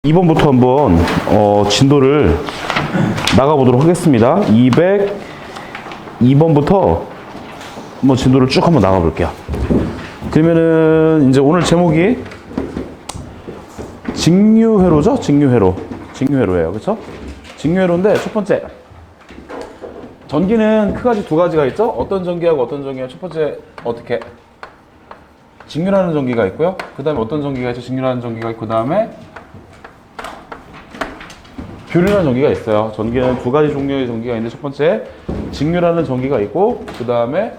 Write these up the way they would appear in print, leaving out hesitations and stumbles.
2번부터 한번 진도를 나가보도록 하겠습니다. 202번부터 한번 진도를 쭉 한번 나가볼게요. 그러면은 이제 오늘 제목이 직류회로죠? 직류회로예요. 그렇죠? 직류회로인데 첫 번째 전기는 크가지 두 가지가 있죠? 어떤 전기하고 어떤 전기가 첫 번째 어떻게 직류라는 전기가 있고요. 그 다음에 어떤 전기가 있죠? 직류라는 전기가 있고 그 다음에 교류라는 전기가 있어요. 전기는 두 가지 종류의 전기가 있는데 첫 번째 직류라는 전기가 있고 그 다음에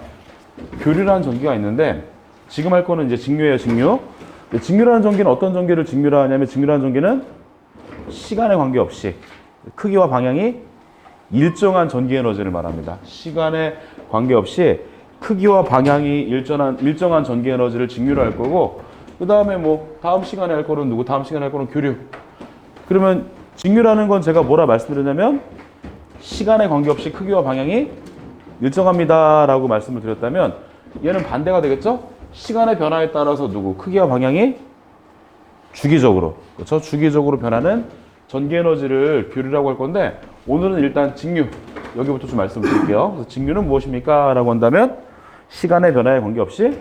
교류라는 전기가 있는데 지금 할 거는 이제 직류예요. 직류라는 전기는 어떤 전기를 직류라 하냐면 직류라는 전기는 시간에 관계없이 크기와 방향이 일정한 전기 에너지를 말합니다. 시간에 관계없이 크기와 방향이 일정한 전기 에너지를 직류로 할 거고 그 다음에 뭐 다음 시간에 할 거는 누구? 다음 시간에 할 거는 교류. 그러면 직류라는 건 제가 뭐라 말씀드렸냐면 시간에 관계없이 크기와 방향이 일정합니다 라고 말씀을 드렸다면 얘는 반대가 되겠죠? 시간의 변화에 따라서 누구? 크기와 방향이 주기적으로, 그렇죠? 주기적으로 변하는 전기 에너지를 교류라고 할 건데 오늘은 일단 직류 여기부터 좀 말씀드릴게요. 그래서 직류는 무엇입니까? 라고 한다면 시간의 변화에 관계없이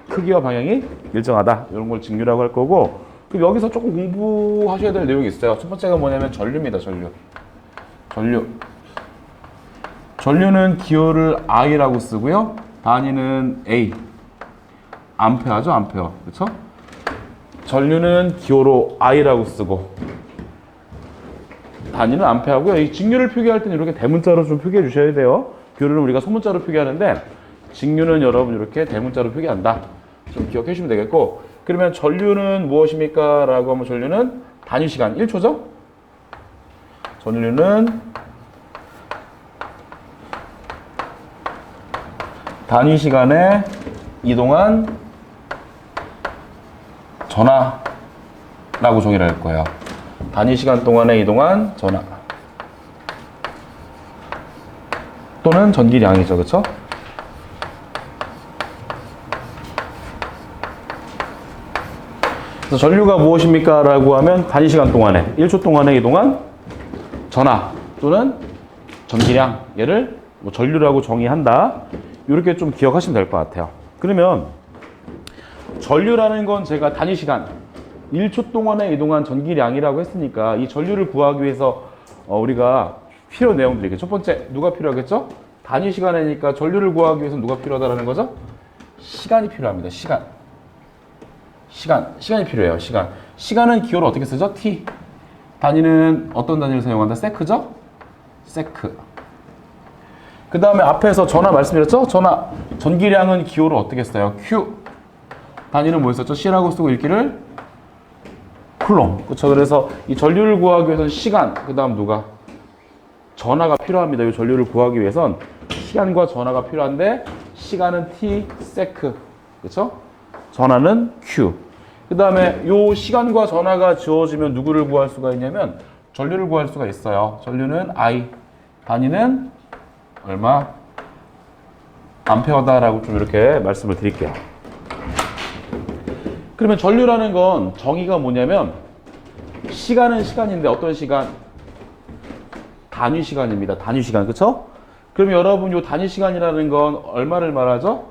크기와 방향이 일정하다 이런 걸 직류라고 할 거고 그럼 여기서 조금 공부하셔야 될 내용이 있어요. 첫 번째가 뭐냐면 전류입니다. 전류는 기호를 I라고 쓰고요. 단위는 A. 암페어죠, 암페어. 그렇죠? 전류는 기호로 I라고 쓰고 단위는 암페어고요. 이 직류를 표기할 때는 이렇게 대문자로 좀 표기해 주셔야 돼요. 교류는 우리가 소문자로 표기하는데 직류는 여러분 이렇게 대문자로 표기한다. 좀 기억해 주시면 되겠고 그러면 전류는 무엇입니까? 라고 하면 전류는 단위 시간 1초죠? 전류는 단위 시간에 이동한 전하라고 정의를 할 거예요. 단위 시간 동안에 이동한 전하 또는 전기량이죠. 그렇죠? 그래서 전류가 무엇입니까? 라고 하면 단위 시간 동안에 1초 동안에 이동한 전하 또는 전기량 얘를 뭐 전류라고 정의한다. 이렇게 좀 기억하시면 될 것 같아요. 그러면 전류라는 건 제가 단위 시간 1초 동안에 이동한 전기량이라고 했으니까 이 전류를 구하기 위해서 우리가 필요 내용들이 첫 번째 누가 필요하겠죠? 단위 시간이니까 전류를 구하기 위해서 누가 필요하다는 거죠? 시간이 필요합니다. 시간이 필요해요. 시간은 기호를 어떻게 쓰죠? T. 단위는 어떤 단위를 사용한다? 세크죠? 세크. 그 다음에 앞에서 전하 말씀드렸죠? 전기량은 기호를 어떻게 써요? Q. 단위는 뭐였었죠? C라고 쓰고 읽기를 쿨롬. 그렇죠? 그래서 이 전류를 구하기 위해서는 시간, 그 다음 누가? 전하가 필요합니다. 이 전류를 구하기 위해선 시간과 전하가 필요한데 시간은 T, 세크. 그렇죠? 전하는 Q. 그 다음에 요 시간과 전하가 주어지면 누구를 구할 수가 있냐면 전류를 구할 수가 있어요. 전류는 I. 단위는 얼마? 암페어다라고 좀 이렇게 말씀을 드릴게요. 그러면 전류라는 건 정의가 뭐냐면 시간은 시간인데 어떤 시간? 단위 시간입니다. 단위 시간. 그렇죠? 그러면 여러분 요 단위 시간이라는 건 얼마를 말하죠?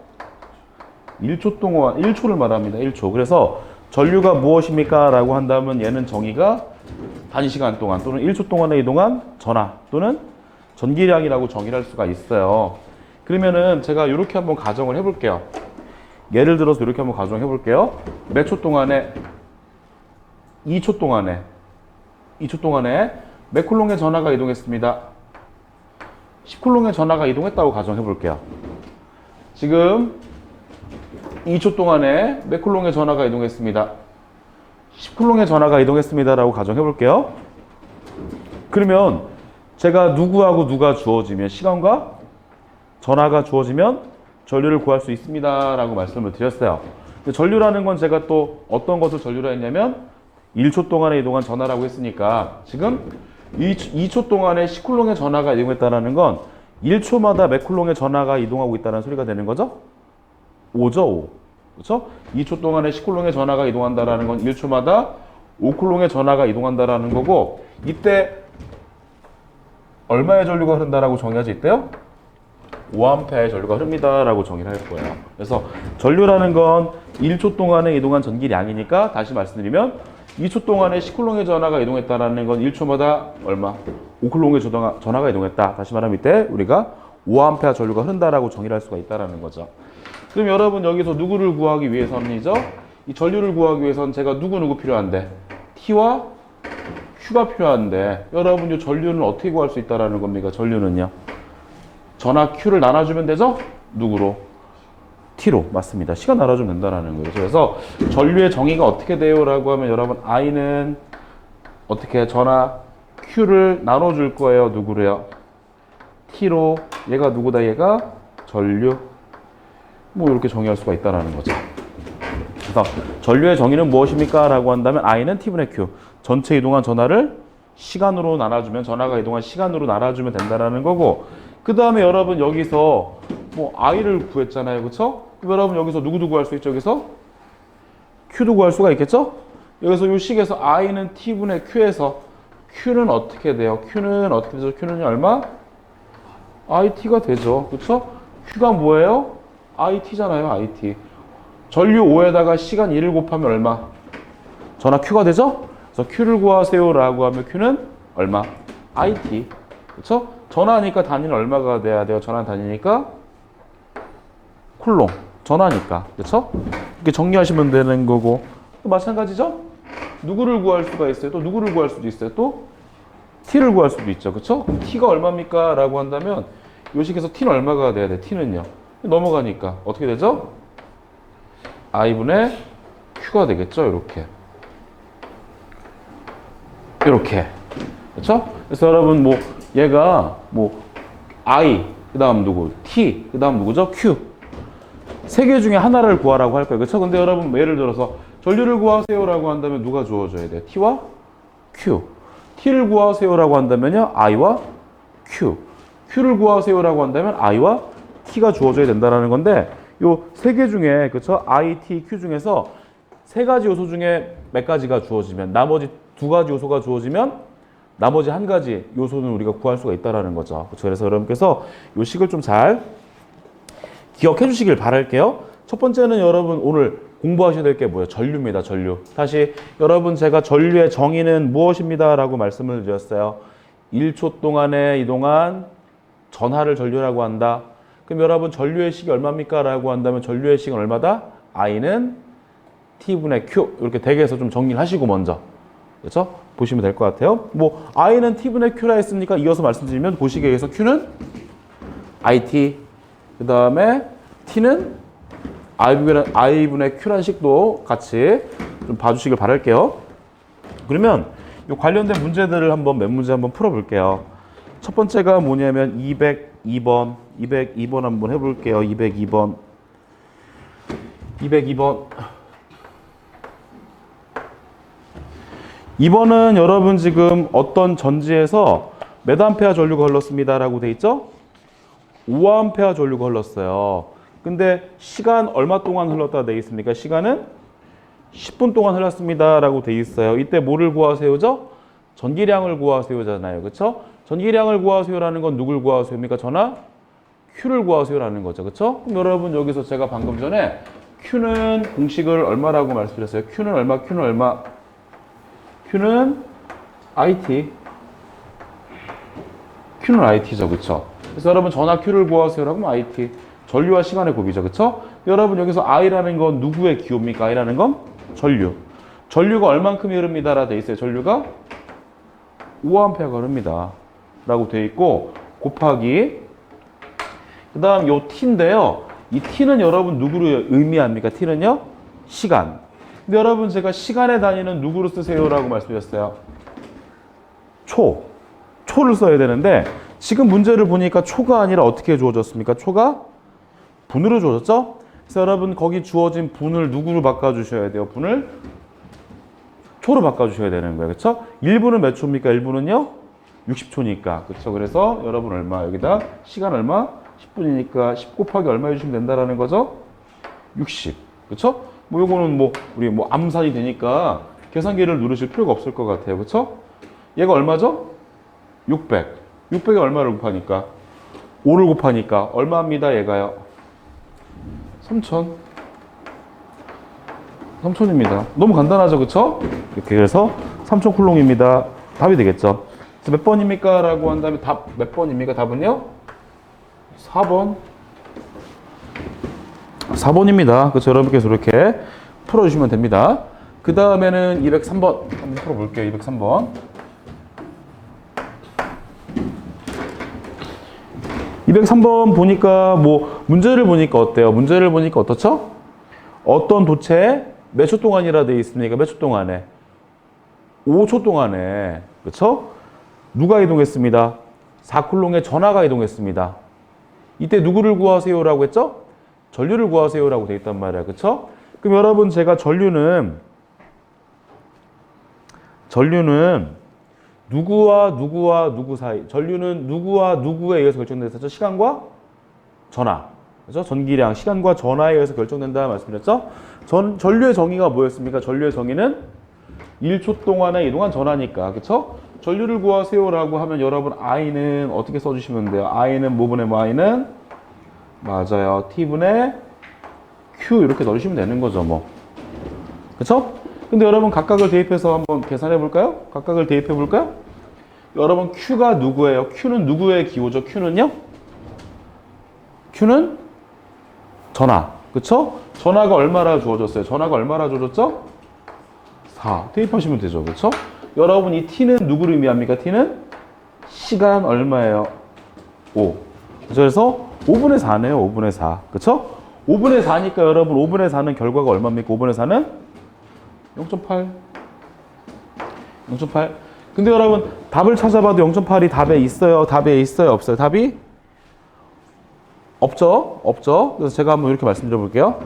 1초 동안 1초를 말합니다. 1초. 그래서 전류가 무엇입니까? 라고 한다면 얘는 정의가 단위 시간 동안 또는 1초 동안에 이동한 전하 또는 전기량이라고 정의를 할 수가 있어요. 그러면은 제가 이렇게 한번 가정을 해볼게요. 예를 들어서 이렇게 한번 가정해 볼게요. 몇 초 동안에 2초 동안에 몇 쿨롱의 전하가 이동했습니다. 10쿨롱의 전하가 이동했다고 가정해 볼게요. 지금 2초 동안에 몇 쿨롱의 전하가 이동했습니다. 10쿨롱의 전하가 이동했습니다라고 가정해 볼게요. 그러면 제가 누구하고 누가 주어지면 시간과 전하가 주어지면 전류를 구할 수 있습니다 라고 말씀을 드렸어요. 근데 전류라는 건 제가 또 어떤 것을 전류라 했냐면 1초 동안에 이동한 전하라고 했으니까 지금 2초 동안에 10쿨롱의 전하가 이동했다는 건 1초마다 몇 쿨롱의 전하가 이동하고 있다는 소리가 되는 거죠? 5죠, 5. 그렇죠? 2초 동안에 10쿨롱의 전하가 이동한다는 건 1초마다 5쿨롱의 전하가 이동한다라는 거고, 이때 얼마의 전류가 흐른다라고 정의하지 있대요? 5A의 전류가 흐릅니다라고 정의를 할 거예요. 그래서 전류라는 건 1초 동안에 이동한 전기량이니까 다시 말씀드리면 2초 동안에 10쿨롱의 전하가 이동했다라는 건 1초마다 얼마? 5쿨롱의 전하가 이동했다. 다시 말하면 이때 우리가 5A 전류가 흐른다라고 정의를 할 수가 있다라는 거죠. 그럼 여러분 여기서 누구를 구하기 위해서는이죠? 이 전류를 구하기 위해서는 제가 누구 필요한데? T와 Q가 필요한데 여러분 이 전류는 어떻게 구할 수 있다라는 겁니까? 전류는요. 전하 Q를 나눠주면 되죠? 누구로? T로. 맞습니다. 시간 나눠주면 된다라는 거예요. 그래서 전류의 정의가 어떻게 돼요? 라고 하면 여러분 I는 어떻게 전하 Q를 나눠줄 거예요. 누구래요? T로. 얘가 누구다? 얘가 전류. 뭐 이렇게 정의할 수가 있다라는 거죠. 그래서 전류의 정의는 무엇입니까? 라고 한다면 I는 T분의 Q. 전체 이동한 전하를 시간으로 나눠주면 전하가 이동한 시간으로 나눠주면 된다라는 거고, 그 다음에 여러분 여기서 뭐 I를 구했잖아요. 그쵸? 그럼 여러분 여기서 누구도 구할 수 있죠? 여기서 Q도 구할 수가 있겠죠? 여기서 이 식에서 I는 T분의 Q에서 Q는 어떻게 돼요? Q는 어떻게 되죠? Q는 얼마? IT가 되죠. 그쵸? Q가 뭐예요? IT잖아요. IT. 전류 5에다가 시간 1을 곱하면 얼마? 전하 Q가 되죠? 그래서 Q를 구하세요 라고 하면 Q는 얼마? IT. 그쵸? 전하니까 단위는 얼마가 돼야 돼요? 전하 단위니까 쿨롱. 전하니까. 그쵸? 이렇게 정리하시면 되는 거고. 또 마찬가지죠? 누구를 구할 수가 있어요? 또 누구를 구할 수도 있어요? 또 T를 구할 수도 있죠. 그쵸? 그럼 T가 얼마입니까? 라고 한다면 요 식에서 T는 얼마가 돼야 돼? T는요. 넘어가니까 어떻게 되죠? I분의 Q가 되겠죠? 이렇게. 그렇죠? 그래서 여러분 뭐 얘가 뭐 I 그다음 누구? T 그다음 누구죠? Q. 세 개 중에 하나를 구하라고 할 거예요. 그렇죠? 근데 여러분 뭐 예를 들어서 전류를 구하세요라고 한다면 누가 주어져야 돼요? T와 Q. T를 구하세요라고 한다면요. I와 Q. Q를 구하세요라고 한다면 I와 T가 주어져야 된다라는 건데, 요 세 개 중에 그렇죠? I, T, Q 중에서 세 가지 요소 중에 몇 가지가 주어지면 나머지 두 가지 요소가 주어지면 나머지 한 가지 요소는 우리가 구할 수가 있다라는 거죠. 그렇죠? 그래서 여러분께서 요 식을 좀 잘 기억해 주시길 바랄게요. 첫 번째는 여러분 오늘 공부하셔야 될 게 뭐예요? 전류입니다. 전류. 다시 여러분 제가 전류의 정의는 무엇입니다 라고 말씀을 드렸어요. 1초 동안에 이동한 전하를 전류라고 한다. 그럼 여러분 전류의 식이 얼마입니까? 라고 한다면 전류의 식은 얼마다? I는 T분의 Q. 이렇게 대개해서 좀 정리를 하시고 먼저. 그렇죠? 보시면 될 것 같아요. 뭐 I는 T분의 Q라 했으니까 이어서 말씀드리면 보시기에 의해서 Q는 IT. 그 다음에 T는 I분의 Q라는 식도 같이 좀 봐주시길 바랄게요. 그러면 이 관련된 문제들을 한번 몇 문제 한번 풀어볼게요. 첫 번째가 뭐냐면 202번 한번 해볼게요. 202번. 2번은 여러분 지금 어떤 전지에서 몇 암페어 전류가 흘렀습니다 라고 돼 있죠? 5암페어 전류가 흘렀어요. 근데 시간 얼마 동안 흘렀다 돼 있습니까? 시간은 10분 동안 흘렀습니다 라고 돼 있어요. 이때 뭐를 구하세요죠? 전기량을 구하세요잖아요. 그쵸? 전기량을 구하세요라는 건 누굴 구하세요입니까? 전하 Q를 구하세요라는 거죠. 그쵸? 그럼 여러분 여기서 제가 방금 전에 Q는 공식을 얼마라고 말씀드렸어요? Q는 얼마? Q는 IT. Q는 IT죠. 그쵸? 그래서 여러분 전하 Q를 구하세요라고 하면 IT. 전류와 시간의 곱이죠. 그쵸? 여러분 여기서 I라는 건 누구의 기호입니까? I라는 건 전류. 전류가 얼만큼이 흐릅니다. 라 돼 있어요. 전류가 5A가 흐릅니다. 라고 돼 있고 곱하기 그 다음 요 T인데요. 이 T는 여러분 누구를 의미합니까? T는요? 시간. 근데 여러분 제가 시간의 단위는 누구로 쓰세요? 라고 말씀드렸어요. 초를 써야 되는데 지금 문제를 보니까 초가 아니라 어떻게 주어졌습니까? 초가 분으로 주어졌죠? 그래서 여러분 거기 주어진 분을 누구로 바꿔주셔야 돼요? 분을 초로 바꿔주셔야 되는 거예요. 그렇죠? 1분은 몇 초입니까? 1분은요? 60초니까. 그렇죠? 그래서 여러분 얼마? 여기다 시간 얼마? 10분이니까 10 곱하기 얼마 해주시면 된다라는 거죠? 60. 그렇죠? 뭐 요거는 뭐 우리 뭐 암산이 되니까 계산기를 누르실 필요가 없을 것 같아요. 그쵸? 얘가 얼마죠? 600. 600에 얼마를 곱하니까? 5를 곱하니까 얼마입니다, 얘가요? 3000. 3000입니다. 너무 간단하죠, 그쵸? 이렇게 그래서 3000쿨롱입니다. 답이 되겠죠. 그래서 몇 번입니까? 라고 한 다음에 답 몇 번입니까? 답은요? 4번. 4번입니다. 그렇죠? 여러분께서 이렇게 풀어주시면 됩니다. 그 다음에는 203번. 한번 풀어볼게요. 203번. 203번 보니까 뭐 문제를 보니까 어때요? 문제를 보니까 어떻죠? 어떤 도체에 몇 초 동안이라 되어 있습니까? 몇 초 동안에? 5초 동안에. 그렇죠? 누가 이동했습니다? 4쿨롱의 전하가 이동했습니다. 이때 누구를 구하세요라고 했죠? 전류를 구하세요라고 되어 있단 말이야. 그렇죠? 그럼 여러분 제가 전류는 누구와 누구와 누구 사이, 전류는 누구와 누구에 의해서 결정됐었죠? 시간과 전하. 그렇죠? 전기량, 시간과 전하에 의해서 결정된다 말씀드렸죠? 전류의 정의가 뭐였습니까? 전류의 정의는 1초 동안에 이동한 전하니까. 그렇죠? 전류를 구하세요라고 하면 여러분 I는 어떻게 써주시면 돼요? I는 뭐분의 뭐 I는? 맞아요. T분의 Q 이렇게 넣으시면 되는 거죠. 뭐. 그렇죠? 근데 여러분 각각을 대입해서 한번 계산해 볼까요? 각각을 대입해 볼까요? 여러분 Q가 누구예요? Q는 누구의 기호죠? Q는요? Q는 전하. 그쵸? 전하가 얼마나 주어졌어요? 전하가 얼마나 주어졌죠? 4. 대입하시면 되죠. 그쵸? 여러분 이 T는 누구를 의미합니까? T는 시간 얼마예요? 5. 그래서 5분의 4네요. 5분의 4. 그쵸? 5분의 4니까 여러분 5분의 4는 결과가 얼마입니까? 5분의 4는 0.8. 0.8. 근데 여러분 답을 찾아봐도 0.8이 답에 있어요? 답에 있어요? 없어요? 답이 없죠? 없죠? 그래서 제가 한번 이렇게 말씀드려 볼게요.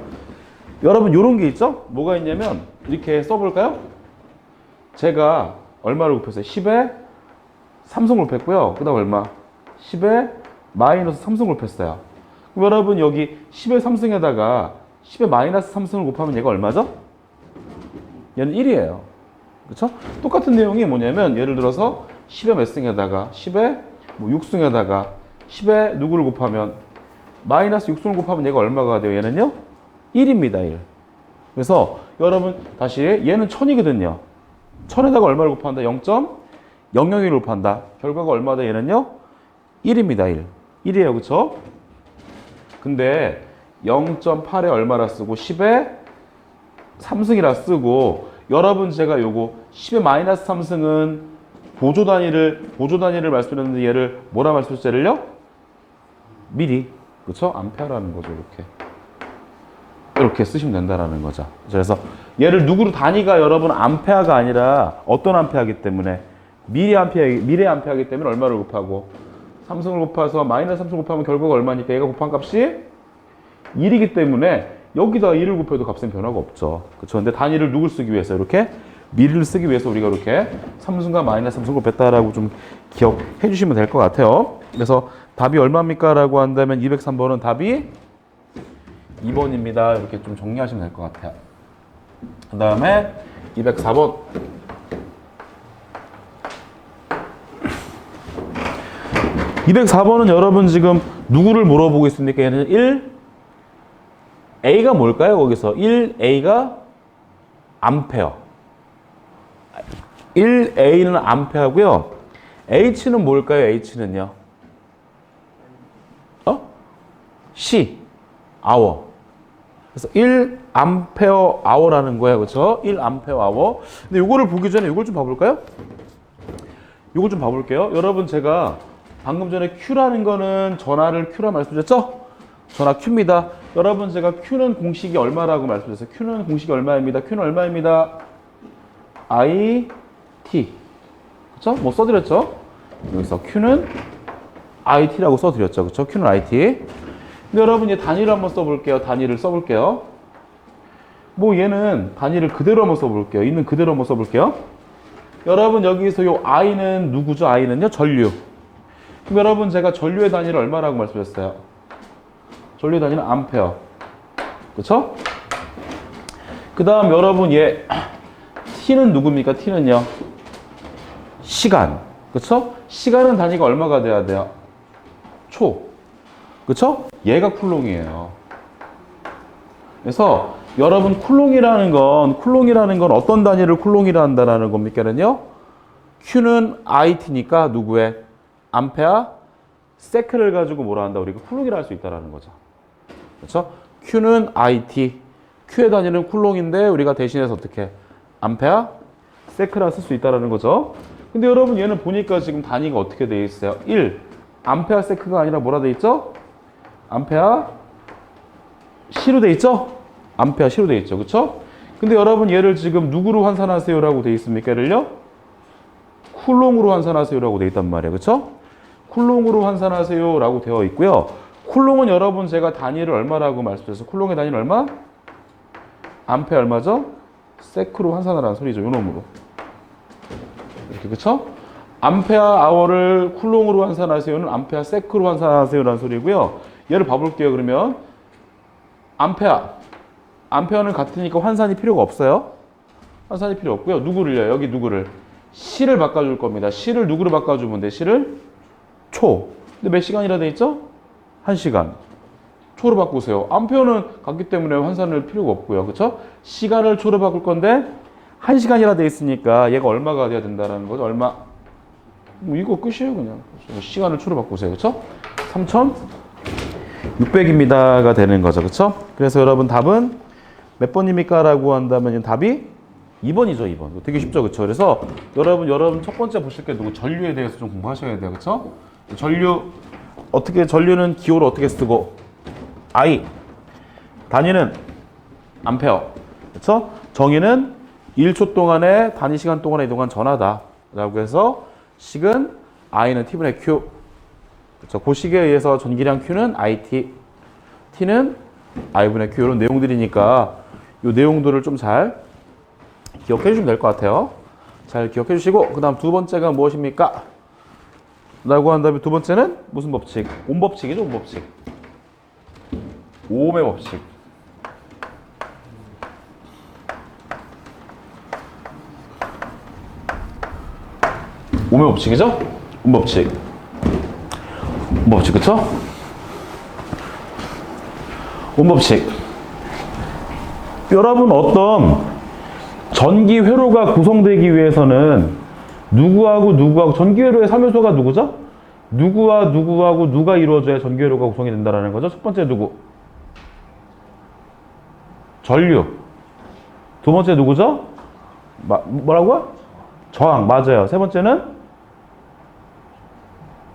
여러분 요런 게 있죠? 뭐가 있냐면 이렇게 써볼까요? 제가 얼마를 곱했어요? 10에 3승을 곱했고요. 그 다음 얼마? 10에 마이너스 3승을 곱했어요. 그럼 여러분 여기 10의 3승에다가 10의 마이너스 3승을 곱하면 얘가 얼마죠? 얘는 1이에요. 그렇죠? 똑같은 내용이 뭐냐면 예를 들어서 10의 몇 승에다가 10의 뭐 6승에다가 10의 누구를 곱하면 마이너스 6승을 곱하면 얘가 얼마가 돼요? 얘는요? 1입니다. 1. 그래서 여러분 다시 얘는 1000이거든요. 1000에다가 얼마를 곱한다? 0.001을 곱한다. 결과가 얼마다? 얘는요? 1입니다. 1. 1이에요. 그렇죠? 근데 0.8에 얼마라 쓰고 10에 3승이라 쓰고 여러분 제가 요거 10의 마이너스 3승은 보조 단위를 말씀드렸는데 얘를 뭐라 말씀드렸죠? 얘를요? 미리. 그쵸? 암페어라는 거죠. 이렇게 쓰시면 된다라는 거죠. 그래서 얘를 누구로 단위가 여러분 암페어가 아니라 어떤 암페어이기 때문에 미리 암페어이기 때문에 얼마를 곱하고 3승을 곱해서 마이너스 3승 곱하면 결과가 얼마니까 얘가 곱한 값이 1이기 때문에 여기다 1을 곱해도 값은 변화가 없죠. 그렇죠? 근데 단위를 누굴 쓰기 위해서 이렇게 미리를 쓰기 위해서 우리가 이렇게 3승과 마이너스 3승을 곱했다라고 좀 기억해 주시면 될 것 같아요. 그래서 답이 얼마입니까? 라고 한다면 203번은 답이 2번입니다. 이렇게 좀 정리하시면 될 것 같아요. 그 다음에 204번. 204번은 여러분 지금 누구를 물어보고 있습니까? 얘는 1A가 뭘까요? 거기서 1A가 암페어. 1A는 암페어고요. H는 뭘까요? H는요. C, hour. 그래서 1A hour라는 거예요. 그렇죠? 1A hour. 근데 이거를 보기 전에 이걸 좀 봐볼까요? 이걸 좀 봐볼게요. 여러분 제가 방금 전에 Q라는 거는 전하를 Q라 말씀드렸죠? 전하 Q입니다. 여러분 제가 Q는 공식이 얼마라고 말씀드렸어요? Q는 공식이 얼마입니다. Q는 얼마입니다. IT. 그쵸? 뭐 써드렸죠? 여기서 Q는 IT라고 써드렸죠. 그쵸? Q는 IT. 근데 여러분 얘 단위를 한번 써볼게요. 단위를 써볼게요. 뭐 얘는 단위를 그대로 한번 써볼게요. 있는 그대로 한번 써볼게요. 여러분 여기서 요 I는 누구죠? I는요? 전류. 그럼 여러분 제가 전류의 단위를 얼마라고 말씀드렸어요? 전류의 단위는 암페어. 그쵸? 그 다음 여러분 얘 T는 누굽니까? T는요. 시간. 그쵸? 시간은 단위가 얼마가 돼야 돼요? 초. 그쵸? 얘가 쿨롱이에요. 그래서 여러분 쿨롱이라는 건 어떤 단위를 쿨롱이라 한다라는 겁니까는요? Q는 IT니까 누구의? 암페어 세크를 가지고 뭐라 한다? 우리가 쿨롱이라 할 수 있다라는 거죠. 그렇죠? Q는 IT, Q의 단위는 쿨롱인데 우리가 대신해서 어떻게? 암페어 세크라 쓸 수 있다라는 거죠. 근데 여러분 얘는 보니까 지금 단위가 어떻게 돼 있어요? 1. 암페어 세크가 아니라 뭐라 돼 있죠? 암페어 C로 돼 있죠? 암페어 C로 돼 있죠. 그렇죠? 근데 여러분 얘를 지금 누구로 환산하세요라고 돼 있습니까? 얘를요? 쿨롱으로 환산하세요라고 돼 있단 말이에요. 그렇죠? 쿨롱으로 환산하세요라고 되어 있고요. 쿨롱은 여러분 제가 단위를 얼마라고 말씀드렸어요? 쿨롱의 단위는 얼마? 암페어 얼마죠? 세크로 환산하라는 소리죠. 요 놈으로. 이렇게 그쵸? 암페어 아워를 쿨롱으로 환산하세요는 암페어 세크로 환산하세요라는 소리고요. 얘를 봐볼게요. 그러면 암페어는 같으니까 환산이 필요가 없어요. 환산이 필요 없고요. 누구를요? 여기 누구를? C를 바꿔줄 겁니다. C를 누구로 바꿔주면 돼? C를 초. 근데 몇 시간이라 돼 있죠? 1시간. 초로 바꾸세요. 암페어는 같기 때문에 환산을 필요가 없고요. 그쵸? 시간을 초로 바꿀 건데 1시간이라 돼 있으니까 얘가 얼마가 돼야 된다는 거죠? 얼마? 뭐 이거 끝이에요 그냥. 시간을 초로 바꾸세요. 그쵸? 3,600입니다가 되는 거죠. 그쵸? 그래서 여러분 답은 몇 번입니까? 라고 한다면 답이 2번이죠. 2번. 되게 쉽죠. 그쵸? 그래서 여러분 첫 번째 보실 게 누구? 전류에 대해서 좀 공부하셔야 돼요. 그쵸? 전류는 기호를 어떻게 쓰고 I 단위는 암페어. 그쵸? 정의는 1초 동안에 단위 시간 동안에 이동한 전하다 라고 해서 식은 I는 T분의 Q. 그쵸? 그 식에 의해서 전기량 Q는 IT, T는 I분의 Q. 이런 내용들이니까 이 내용들을 좀 잘 기억해 주시면 될 것 같아요. 잘 기억해 주시고 그 다음 두 번째가 무엇입니까? 라고 한다면 두 번째는 무슨 법칙? 옴법칙이죠. 옴법칙. 오음의 법칙. 오음의 법칙이죠? 옴법칙. 옴법칙 그쵸? 옴법칙. 여러분 어떤 전기 회로가 구성되기 위해서는 누구하고 전기 회로의 3요소가 누구죠? 누구와 누구하고 누가 이루어져야 전기 회로가 구성이 된다는 거죠. 첫 번째 누구? 전류. 두 번째 누구죠? 뭐라고요? 저항. 맞아요. 세 번째는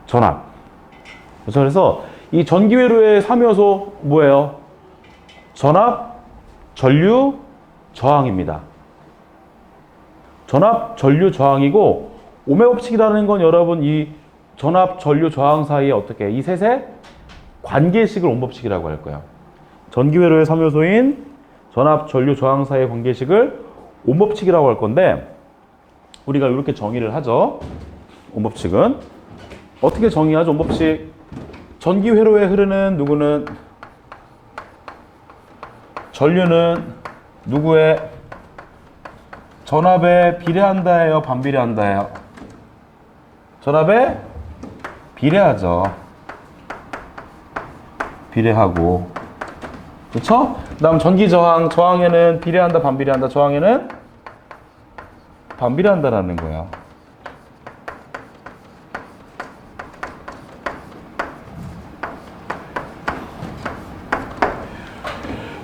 전압. 그래서 이 전기 회로의 3요소 뭐예요? 전압, 전류, 저항입니다. 전압, 전류, 저항이고 오메 법칙이라는 건 여러분 이 전압, 전류, 저항 사이에 어떻게 이 셋의 관계식을 옴법칙이라고 할 거예요. 전기 회로의 3요소인 전압, 전류, 저항 사이의 관계식을 옴법칙이라고 할 건데 우리가 이렇게 정의를 하죠. 옴법칙은 어떻게 정의하죠? 옴법칙. 전기 회로에 흐르는 누구는 전류는 누구의 전압에 비례한다예요? 반비례한다예요? 전압에 비례하죠. 비례하고. 그렇죠? 그다음 전기 저항에는 비례한다, 반비례한다. 저항에는 반비례한다라는 거야.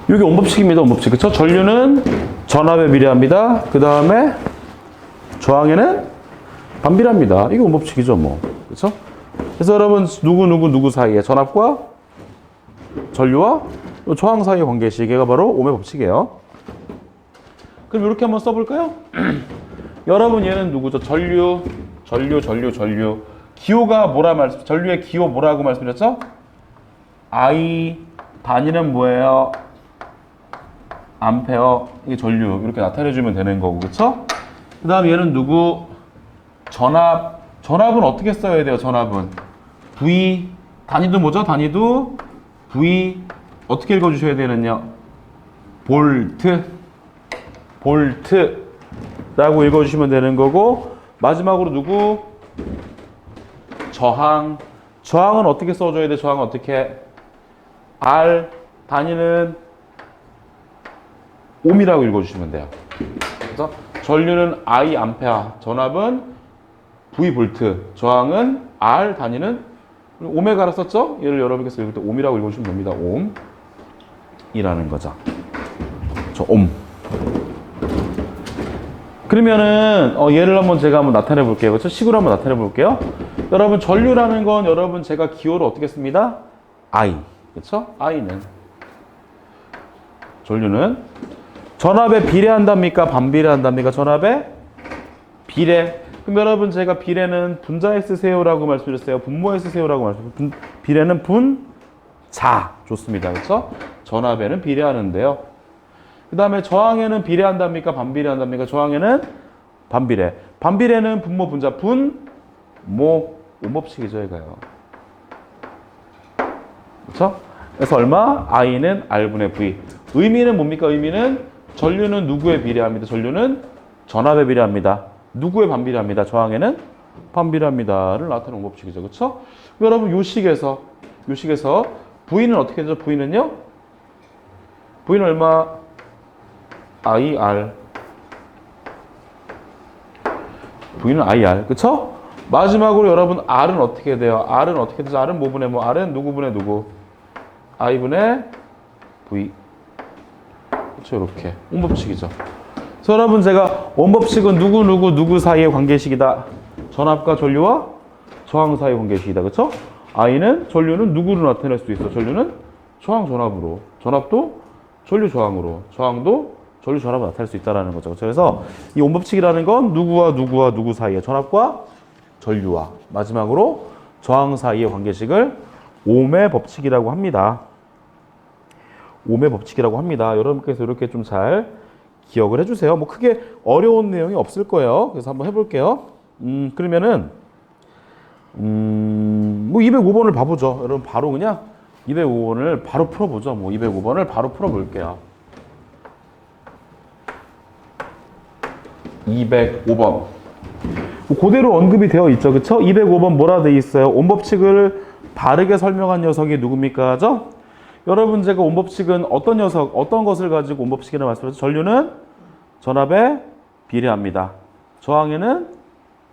이게 옴법칙입니다. 옴법칙. 그쵸? 전류는 전압에 비례합니다. 그 다음에 저항에는 반비례합니다. 이게 옴법칙이죠, 뭐. 그쵸? 그래서 여러분, 누구 사이에 전압과 전류와 저항 사이의 관계식. 얘가 바로 옴의 법칙이에요. 그럼 이렇게 한번 써볼까요? 여러분, 얘는 누구죠? 전류. 기호가 전류의 기호 뭐라고 말씀드렸죠? I 단위는 뭐예요? 암페어. 이게 전류. 이렇게 나타내주면 되는 거고, 그쵸? 그 다음 얘는 누구? 전압. 전압은 어떻게 써야 돼요? 전압은 V. 단위도 뭐죠? 단위도 V. 어떻게 읽어주셔야 되느냐? 볼트. 라고 읽어주시면 되는 거고, 마지막으로 누구? 저항. 저항은 어떻게 써줘야 돼? 저항은 어떻게? R 단위는 옴이라고 읽어주시면 돼요. 그래서 전류는 I 암페어, 전압은 V 볼트, 저항은 R 단위는 오메가라 썼죠? 얘를 여러분께서 읽을 때 옴이라고 읽어주시면 됩니다. 옴이라는 거죠. 저 옴. 그러면은 얘를 제가 한번 나타내 볼게요. 그렇죠? 식으로 한번 나타내 볼게요. 여러분 전류라는 건 여러분 제가 기호를 어떻게 씁니다? I. 그렇죠? I는 전류는 전압에 비례한답니까? 반비례한답니까? 전압에 비례. 그럼 여러분 제가 비례는 분자에 쓰세요라고 말씀드렸어요. 분모에 쓰세요라고 말씀드렸어요. 비례는 분자. 좋습니다. 그렇죠? 전압에는 비례하는데요. 그 다음에 저항에는 비례한답니까? 반비례한답니까? 저항에는 반비례. 반비례는 분모, 분자, 분모. 옴법칙이죠, 얘가요. 그렇죠? 그래서 얼마? I는 R분의 V. 의미는 뭡니까? 의미는 전류는 누구에 비례합니다? 전류는 전압에 비례합니다. 누구에 반비례합니다? 저항에는 반비례합니다를 나타내는 옴법칙이죠. 그렇죠? 여러분 요 식에서 V는 어떻게 되죠? V는요? V는 얼마? IR. V는 IR. 그쵸? 마지막으로 여러분 R은 어떻게 돼요? R은 어떻게 되죠? R은 뭐분의 뭐? R은 누구분의 누구? I분의 V. 그쵸? 이렇게. 옴법칙이죠. 그래서 여러분 제가 옴법칙은 누구 사이의 관계식이다. 전압과 전류와 저항 사이의 관계식이다. 그쵸? I는 전류는 누구로 나타낼 수 있어? 전류는 저항 전압으로. 전압도 전류 저항으로. 저항도 전류 전압을 나타낼 수 있다는 거죠. 그래서 이 옴법칙이라는 건 누구와 누구 사이에 전압과 전류와 마지막으로 저항 사이의 관계식을 옴의 법칙이라고 합니다. 옴의 법칙이라고 합니다. 여러분께서 이렇게 좀 잘 기억을 해주세요. 뭐 크게 어려운 내용이 없을 거예요. 그래서 한번 해볼게요. 그러면은 뭐 205번을 봐보죠. 여러분 바로 그냥 205번을 바로 풀어보죠. 뭐 205번을 바로 풀어볼게요. 205번. 그대로 언급이 되어 있죠. 그쵸? 205번 뭐라 되어 있어요? 옴법칙을 바르게 설명한 녀석이 누굽니까? 죠? 여러분 제가 옴법칙은 어떤 녀석, 어떤 것을 가지고 옴법칙이라고 말씀드렸죠? 전류는 전압에 비례합니다. 저항에는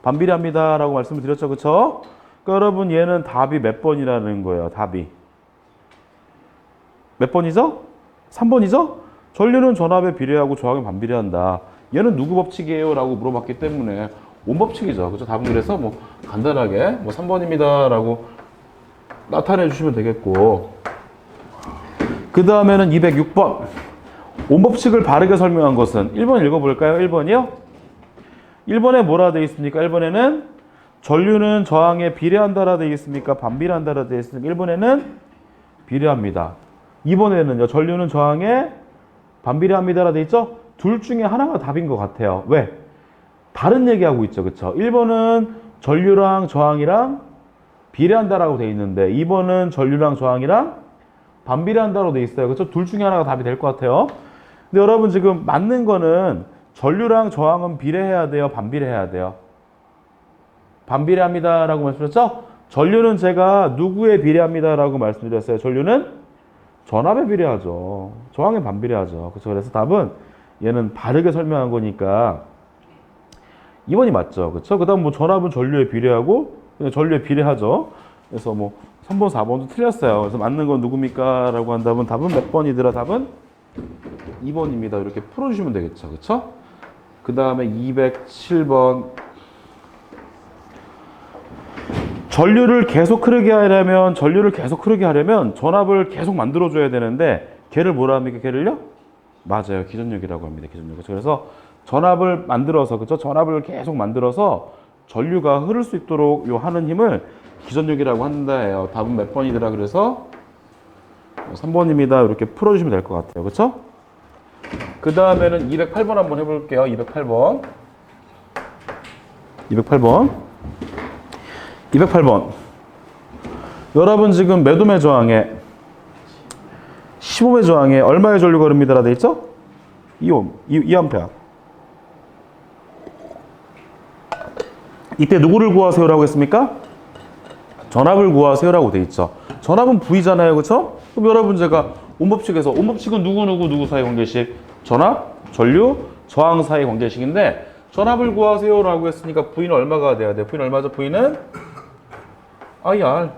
반비례합니다. 라고 말씀을 드렸죠. 그쵸? 그러니까 여러분 얘는 답이 몇 번이라는 거예요. 답이. 몇 번이죠? 3번이죠? 전류는 전압에 비례하고 저항에 반비례한다. 얘는 누구 법칙이에요? 라고 물어봤기 때문에 옴법칙이죠. 그죠? 답은 그래서 뭐 간단하게 뭐 3번입니다. 라고 나타내 주시면 되겠고. 그 다음에는 206번. 옴법칙을 바르게 설명한 것은 1번 읽어볼까요? 1번이요? 1번에 뭐라 되어 있습니까? 1번에는 전류는 저항에 비례한다라 되어 있습니까? 반비례한다라 되어 있습니까? 1번에는 비례합니다. 2번에는요. 전류는 저항에 반비례합니다라 되어 있죠? 둘 중에 하나가 답인 것 같아요. 왜? 다른 얘기하고 있죠. 그쵸? 1번은 전류랑 저항이랑 비례한다라고 되어 있는데 2번은 전류랑 저항이랑 반비례한다로 되어 있어요. 그쵸? 둘 중에 하나가 답이 될 것 같아요. 근데 여러분 지금 맞는 거는 전류랑 저항은 비례해야 돼요? 반비례해야 돼요? 반비례합니다라고 말씀드렸죠? 전류는 제가 누구에 비례합니다라고 말씀드렸어요. 전류는 전압에 비례하죠. 저항에 반비례하죠. 그렇죠? 그래서 답은 얘는 바르게 설명한 거니까 2번이 맞죠. 그렇죠? 그다음 뭐 전압은 전류에 비례하고 전류에 비례하죠. 그래서 뭐 3번, 4번도 틀렸어요. 그래서 맞는 건 누굽니까? 라고 한다면 답은 몇 번이더라? 답은 2번입니다. 이렇게 풀어주시면 되겠죠. 그렇죠? 그 다음에 207번. 전류를 계속 흐르게 하려면 전압을 계속 만들어줘야 되는데 걔를 뭐라 합니까? 걔를요? 맞아요. 기전력이라고 합니다. 기전력. 그래서 전압을 만들어서, 그렇죠? 전압을 계속 만들어서 전류가 흐를 수 있도록 요 하는 힘을 기전력이라고 한다예요. 답은 몇 번이더라? 그래서 3번입니다. 이렇게 풀어주시면 될 것 같아요. 그렇죠? 그 다음에는 208번 한번 해볼게요. 208번. 208번. 여러분 지금 몇 옴의 저항에 15옴의 저항에 얼마의 전류가 흐릅니다라 돼 있죠? 2옴, 2암페어. 이때 누구를 구하세요라고 했습니까? 전압을 구하세요라고 돼 있죠. 전압은 V잖아요. 그렇죠? 그럼 여러분 제가 온법칙에서 온법칙은 누구 사이 관계식? 전압, 전류, 저항 사이 관계식인데 전압을 구하세요라고 했으니까 V는 얼마가 돼야 돼? V는 얼마죠? V는 IR.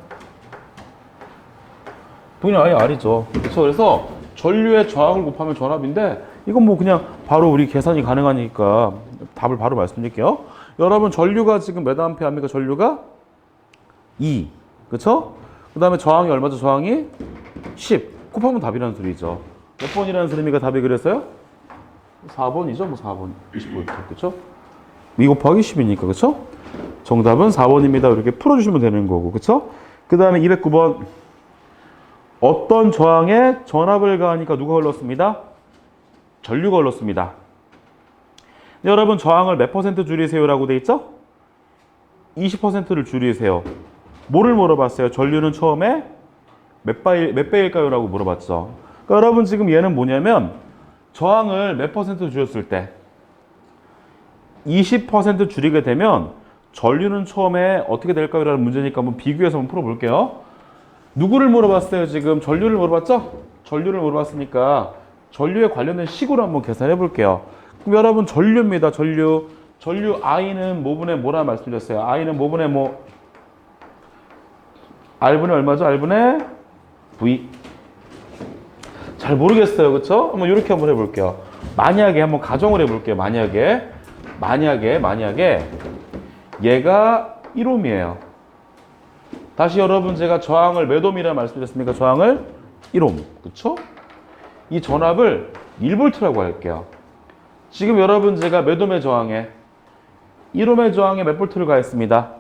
V는 IR이죠. 그렇죠? 그래서 전류의 저항을 곱하면 전압인데 이건 뭐 그냥 바로 우리 계산이 가능하니까 답을 바로 말씀드릴게요. 여러분 전류가 지금 몇 암페어입니까? 전류가 2. 그렇죠? 그 다음에 저항이 얼마죠? 저항이 10. 곱하면 답이라는 소리죠. 몇 번이라는 소리입니까? 답이 그랬어요? 4번이죠. 뭐 4번. 25V. 그렇죠? 2 곱하기 10이니까. 그렇죠? 정답은 4번입니다. 이렇게 풀어주시면 되는 거고. 그렇죠? 그 다음에 209번. 어떤 저항에 전압을 가하니까 누가 흘렀습니다? 전류가 흘렀습니다. 여러분 저항을 몇 % 줄이세요라고 돼 있죠? 20%를 줄이세요. 뭐를 물어봤어요? 전류는 처음에 몇 배일까요? 라고 물어봤죠. 그러니까 여러분 지금 얘는 뭐냐면 저항을 몇 % 줄였을 때 20% 줄이게 되면 전류는 처음에 어떻게 될까요? 라는 문제니까 한번 비교해서 한번 풀어볼게요. 누구를 물어봤어요? 지금 전류를 물어봤죠? 전류를 물어봤으니까 전류에 관련된 식으로 한번 계산해 볼게요. 그럼 여러분 전류입니다. 전류 I는 뭐분의 뭐라 말씀드렸어요? I는 뭐분의 뭐 R분의 얼마죠? R분의 V. 잘 모르겠어요. 그쵸? 한번 이렇게 한번 해볼게요. 만약에 한번 가정을 해볼게요. 만약에 얘가 1옴이에요. 다시 여러분 제가 저항을 몇 옴이라 말씀드렸습니까? 저항을 1옴. 그쵸? 이 전압을 1V라고 할게요. 지금 여러분 제가 몇 옴의 저항에 1옴의 저항에 몇 볼트를 가했습니다.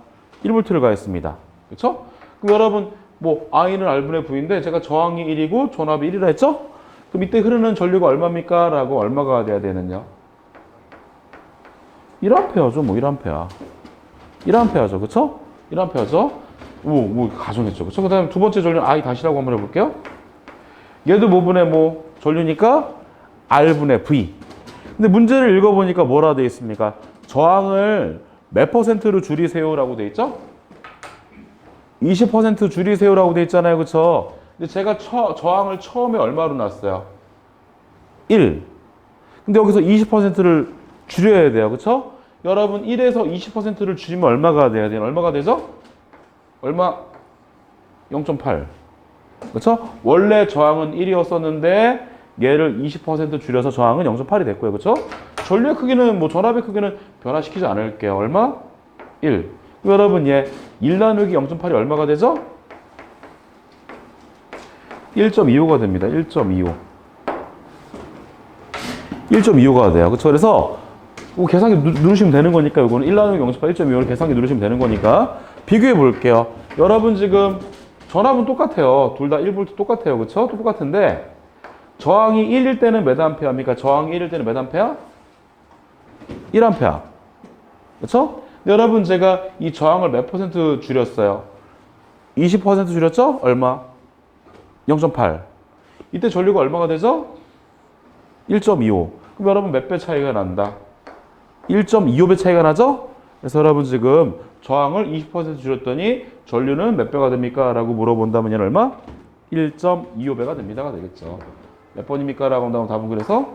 1V를 가했습니다. 그쵸? 그럼 여러분 뭐 I는 R분의 V인데 제가 저항이 1이고 전압이 1이라 했죠? 그럼 이때 흐르는 전류가 얼마입니까? 라고 얼마가 돼야 되느냐? 1A죠. 뭐 1A. 1A죠. 그쵸? 1A죠. 뭐 가정했죠. 그쵸? 그 다음에 두 번째 전류는 I 다시라고 한번 해볼게요. 얘도 뭐분의 뭐 전류니까 R분의 V. 근데 문제를 읽어보니까 뭐라 되어 있습니까? 저항을 몇 %로 줄이세요라고 되어 있죠? 20% 줄이세요라고 되어 있잖아요. 그쵸? 근데 제가 저항을 처음에 얼마로 놨어요? 1. 근데 여기서 20%를 줄여야 돼요. 그쵸? 여러분 1에서 20%를 줄이면 얼마가 돼야 돼요? 얼마가 되죠? 얼마? 0.8. 그쵸? 원래 저항은 1이었었는데 얘를 20% 줄여서 저항은 0.8이 됐고요. 그쵸? 전류의 크기는 뭐 전압의 크기는 변화시키지 않을게요. 얼마? 1. 여러분 얘 1 나누기 0.8이 얼마가 되죠? 1.25가 됩니다. 1.25. 1.25가 돼요. 그쵸? 그래서 계산기 누르시면 되는 거니까 이거는 1 나누기 0.8, 1.25를 계산기 누르시면 되는 거니까 비교해 볼게요. 여러분 지금 전압은 똑같아요. 둘 다 1V 똑같아요. 그쵸? 똑같은데 저항이 1일 때는 몇 암페어입니까? 저항이 1일 때는 몇 암페어? 1암페어. 그쵸? 여러분 제가 이 저항을 몇 % 줄였어요? 20% 줄였죠? 얼마? 0.8. 이때 전류가 얼마가 되죠? 1.25. 그럼 여러분 몇 배 차이가 난다? 1.25배 차이가 나죠? 그래서 여러분 지금 저항을 20% 줄였더니 전류는 몇 배가 됩니까? 라고 물어본다면 얘는 얼마? 1.25배가 됩니다가 되겠죠. 몇 번입니까? 라고 한다면 답은 그래서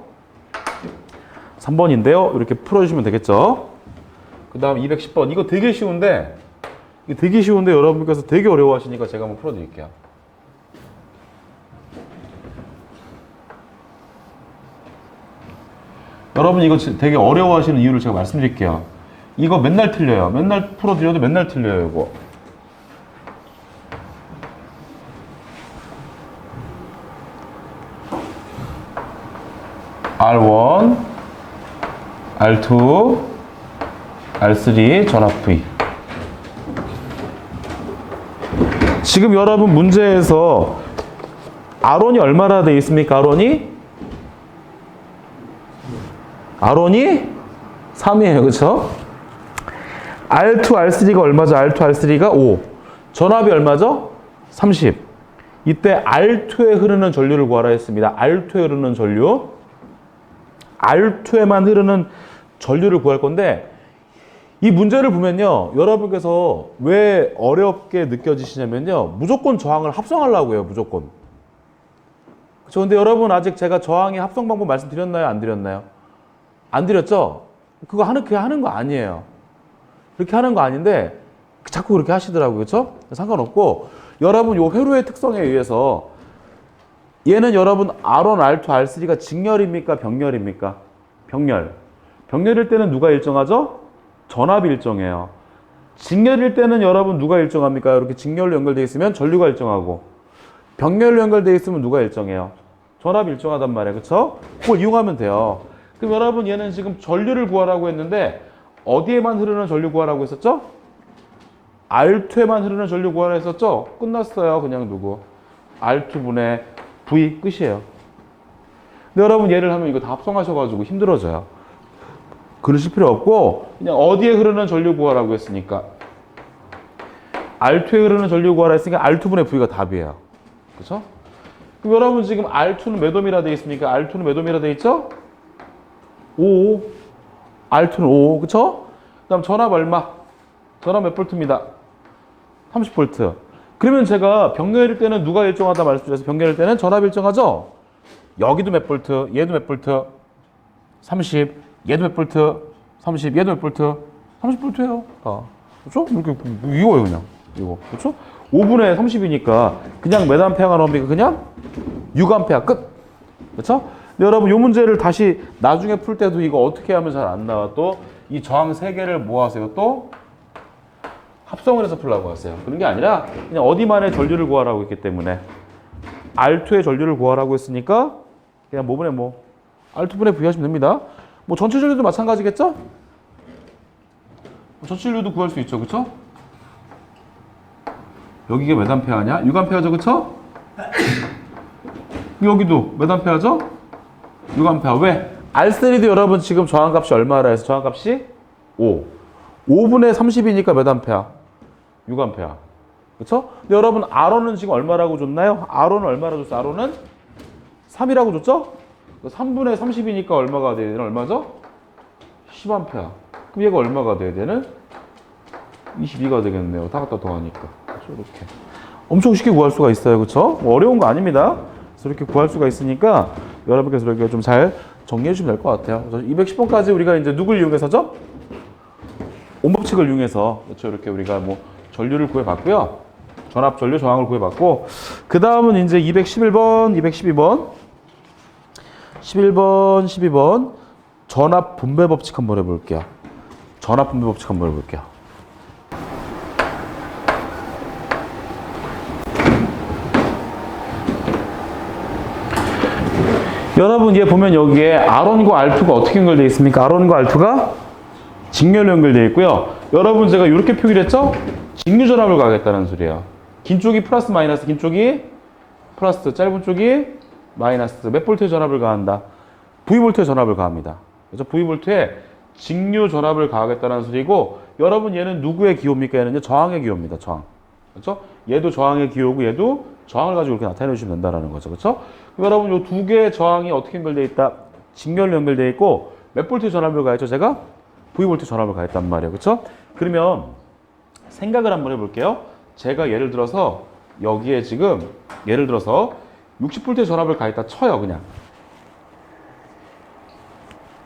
3번인데요. 이렇게 풀어주시면 되겠죠. 그 다음 210번. 이거 되게 쉬운데 여러분께서 되게 어려워하시니까 제가 한번 풀어드릴게요. 여러분 이거 되게 어려워하시는 이유를 제가 말씀드릴게요. 이거 맨날 틀려요. 맨날 풀어드려도 맨날 틀려요. 이거. R1, R2, R3 전압 V. 지금 여러분 문제에서 R1이 얼마나 돼 있습니까? R1이 3이에요. 그쵸? R2, R3가 얼마죠? R2, R3가 5. 전압이 얼마죠? 30. 이때 R2에 흐르는 전류를 구하라 했습니다. R2에 흐르는 전류. R2에만 흐르는 전류를 구할 건데 이 문제를 보면요, 여러분께서 왜 어렵게 느껴지시냐면요, 무조건 저항을 합성하려고 해요, 무조건. 그렇죠? 근데 여러분 아직 제가 저항의 합성 방법 말씀드렸나요? 안 드렸나요? 안 드렸죠? 그렇게 하는 거 아니에요. 그렇게 하는 거 아닌데 자꾸 그렇게 하시더라고요. 그렇죠? 상관없고 여러분 요 회로의 특성에 의해서 얘는 여러분 R1, R2, R3가 직렬입니까? 병렬입니까? 병렬. 병렬일 때는 누가 일정하죠? 전압이 일정해요. 직렬일 때는 여러분 누가 일정합니까? 이렇게 직렬로 연결되어 있으면 전류가 일정하고 병렬로 연결되어 있으면 누가 일정해요? 전압이 일정하단 말이에요. 그렇죠? 그걸 이용하면 돼요. 그럼 여러분 얘는 지금 전류를 구하라고 했는데 어디에만 흐르는 전류 구하라고 했었죠? R2에만 흐르는 전류 구하라 했었죠? 끝났어요. 그냥 누구? R2분의 V 끝이에요. 근데 여러분 얘를 하면 이거 다 합성하셔가지고 힘들어져요. 그러실 필요 없고 그냥 어디에 흐르는 전류 구하라고 했으니까 R2에 흐르는 전류 구하라 했으니까 R2분의 V가 답이에요. 그렇죠? 그럼 여러분 지금 R2는 몇 옴이라 돼 있습니까? R2는 몇 옴이라 돼 있죠? 5. R2는 5. 그쵸? 그 다음 전압 얼마? 전압 몇 볼트입니다? 30볼트. 그러면 제가 병렬일 때는 누가 일정하다 말씀드려서 병렬일 때는 전압 일정하죠? 여기도 몇 볼트, 얘도 몇 볼트? 30, 얘도 몇 볼트? 30, 얘도 몇 볼트? 30볼트예요. 그렇죠? 이렇게 이거예요, 그냥. 이거. 그렇죠? 5분의 30이니까 그냥 몇 암페어가 나옵니까? 그냥 6암페어 끝. 그렇죠? 근데 여러분 이 문제를 다시 나중에 풀 때도 이거 어떻게 하면 잘 안 나와. 또 이 저항 3개를 모아서 또 합성을 해서 풀라고 하세요. 그런 게 아니라 그냥 어디만의 전류를 구하라고 했기 때문에 R2의 전류를 구하라고 했으니까 그냥 뭐분의 뭐 R2분의 V 하시면 됩니다. 뭐 전체 전류도 마찬가지겠죠? 전체 전류도 구할 수 있죠. 그쵸? 여기가 몇 암페어냐? 6암페어죠. 그쵸? 여기도 몇 암페어죠? 6암페어. 왜? R3도 여러분 지금 저항값이 얼마라 해서 저항값이 5. 5분의 30이니까 몇 암페어? 6암페어. 그쵸? 근데 여러분 R1은 지금 얼마라고 줬나요? R1은 얼마라고 줬어? R1은 3이라고 줬죠? 3분의 30이니까 얼마가 돼야 되는? 얼마죠? 10암페어. 그럼 얘가 얼마가 돼야 되는? 22가 되겠네요. 다 갖다 더하니까. 그렇죠? 이렇게. 엄청 쉽게 구할 수가 있어요. 그쵸? 뭐 어려운 거 아닙니다. 그래서 이렇게 구할 수가 있으니까 여러분께서 이렇게 좀 잘 정리해 주시면 될 것 같아요. 그래서 210번까지 우리가 이제 누굴 이용해서죠? 온법칙을 이용해서 그렇죠? 이렇게 우리가 뭐 전류를 구해봤고요. 전압 전류 저항을 구해봤고 그 다음은 이제 211번, 212번 11번, 12번 전압 분배 법칙 한번 해볼게요. 전압 분배 법칙 한번 해볼게요. 여러분 얘 보면 여기에 R1과 R2가 어떻게 연결되어 있습니까? R1과 R2가 직렬로 연결되어 있고요. 여러분 제가 이렇게 표기를 했죠? 직류 전압을 가하겠다는 소리예요. 긴 쪽이 플러스 마이너스, 긴 쪽이 플러스, 짧은 쪽이 마이너스. 몇 볼트의 전압을 가한다? V볼트의 전압을 가합니다. 그래서 V볼트에 직류 전압을 가하겠다는 소리고 여러분 얘는 누구의 기호입니까? 얘는 저항의 기호입니다. 저항. 그렇죠? 얘도 저항의 기호고 얘도 저항을 가지고 이렇게 나타내 주시면 된다는 거죠. 그렇죠? 여러분 이 두 개의 저항이 어떻게 연결되어 있다? 직렬로 연결되어 있고 몇 볼트의 전압을 가했죠? 제가 V볼트 전압을 가했단 말이에요. 그렇죠? 그러면 생각을 한번 해볼게요. 제가 예를 들어서 여기에 지금 예를 들어서 60볼트의 전압을 가했다 쳐요. 그냥